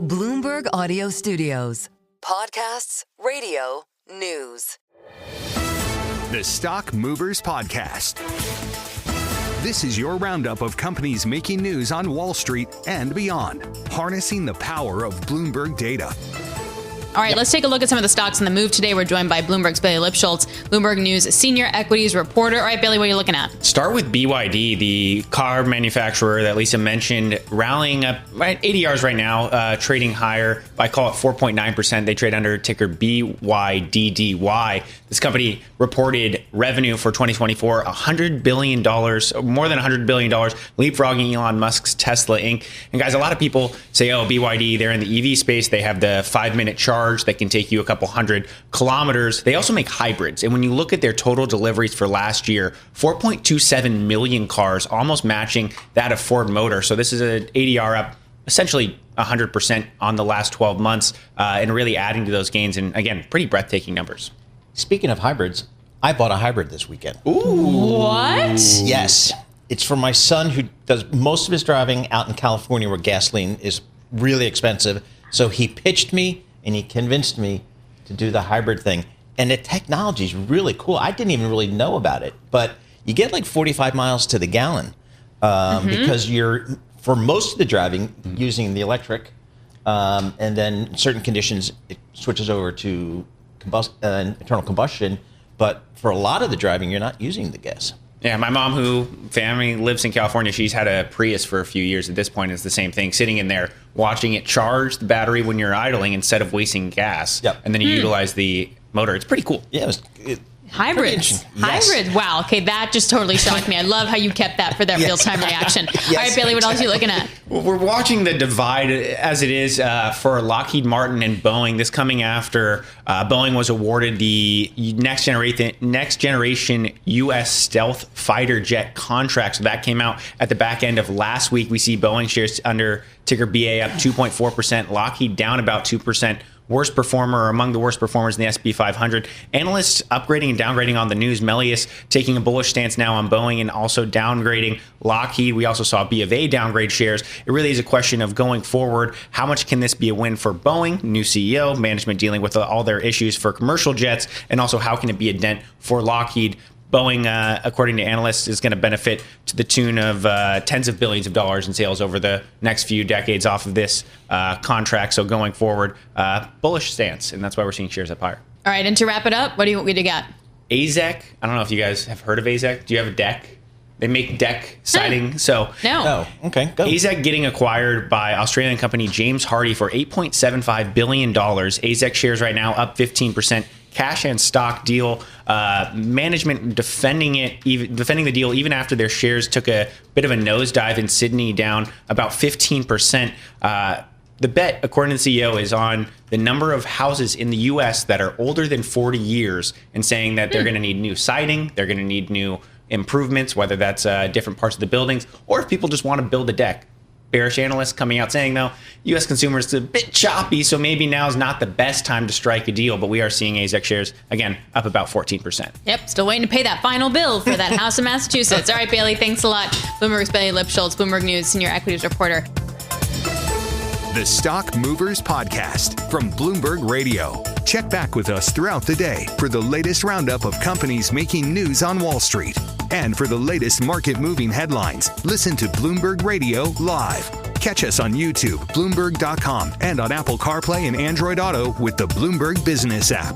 Bloomberg Audio Studios. Podcasts, radio, news. The Stock Movers Podcast. This is your roundup of companies making news on Wall Street and beyond, harnessing the power of Bloomberg data. All right, let's take a look at some of the stocks in the move today. We're joined by Bloomberg's Bailey Lipschultz, Bloomberg News senior equities reporter. All right, Bailey, what are you looking at? Start with BYD, the car manufacturer that Lisa mentioned, rallying up right ADRs right now, trading higher. I call it 4.9%. They trade under ticker BYDDY. This company reported revenue for 2024, $100 billion, more than $100 billion, leapfrogging Elon Musk's Tesla Inc. And guys, a lot of people say, oh, BYD, they're in the EV space. They have the 5-minute charge that can take you a couple hundred kilometers. They also make hybrids. And when you look at their total deliveries for last year, 4.27 million cars, almost matching that of Ford Motor. So this is an ADR up essentially 100% on the last 12 months and really adding to those gains. And again, pretty breathtaking numbers. Speaking of hybrids, I bought a hybrid this weekend. Ooh. What? Yes. It's for my son who does most of his driving out in California where gasoline is really expensive. So he pitched me and he convinced me to do the hybrid thing. And the technology is really cool. I didn't even really know about it. But you get like 45 miles to the gallon because you're, for most of the driving, using the electric. And then in certain conditions, it switches over to internal combustion. But for a lot of the driving, you're not using the gas. Yeah, my mom, who family lives in California, she's had a Prius for a few years. At this point, it's the same thing, sitting in there, watching it charge the battery when you're idling instead of wasting gas. Yep. And then you utilize the motor. It's pretty cool. Yeah, Hybrids. Yes. Hybrid. Wow. Okay, that just totally shocked me. I love how you kept that for that real-time reaction. Yes, all right, Bailey, what else are you looking at? Well, we're watching the divide as it is for Lockheed Martin and Boeing. This coming after Boeing was awarded the next generation U.S. stealth fighter jet contract. So that came out at the back end of last week. We see Boeing shares under ticker BA up 2.4%, Lockheed down about 2%. Worst performer, or among the worst performers in the S&P 500. Analysts upgrading and downgrading on the news. Melius taking a bullish stance now on Boeing and also downgrading Lockheed. We also saw B of A downgrade shares. It really is a question of going forward. How much can this be a win for Boeing? New CEO, management dealing with all their issues for commercial jets, and also how can it be a dent for Lockheed? Boeing, according to analysts, is going to benefit to the tune of tens of billions of dollars in sales over the next few decades off of this contract. So going forward, bullish stance, and that's why we're seeing shares up higher. All right, and to wrap it up, what do you want me to get? AZEK. I don't know if you guys have heard of AZEK. Do you have a deck? They make deck siding. So no. Oh, okay. Go. AZEK getting acquired by Australian company James Hardie for $8.75 billion. AZEK shares right now up 15%. Cash and stock deal. Management defending the deal even after their shares took a bit of a nosedive in Sydney, down about 15%. The bet, according to the CEO, is on the number of houses in the U.S. that are older than 40 years, and saying that they're going to need new siding, they're going to need new improvements, whether that's different parts of the buildings, or if people just want to build a deck. Bearish analysts coming out saying, though, U.S. consumers are a bit choppy, so maybe now is not the best time to strike a deal. But we are seeing AZEK shares, again, up about 14%. Yep, still waiting to pay that final bill for that house in Massachusetts. All right, Bailey, thanks a lot. Bloomberg's Bailey Lipschultz, Bloomberg News senior equities reporter. The Stock Movers Podcast from Bloomberg Radio. Check back with us throughout the day for the latest roundup of companies making news on Wall Street. And for the latest market-moving headlines, listen to Bloomberg Radio live. Catch us on YouTube, Bloomberg.com, and on Apple CarPlay and Android Auto with the Bloomberg Business app.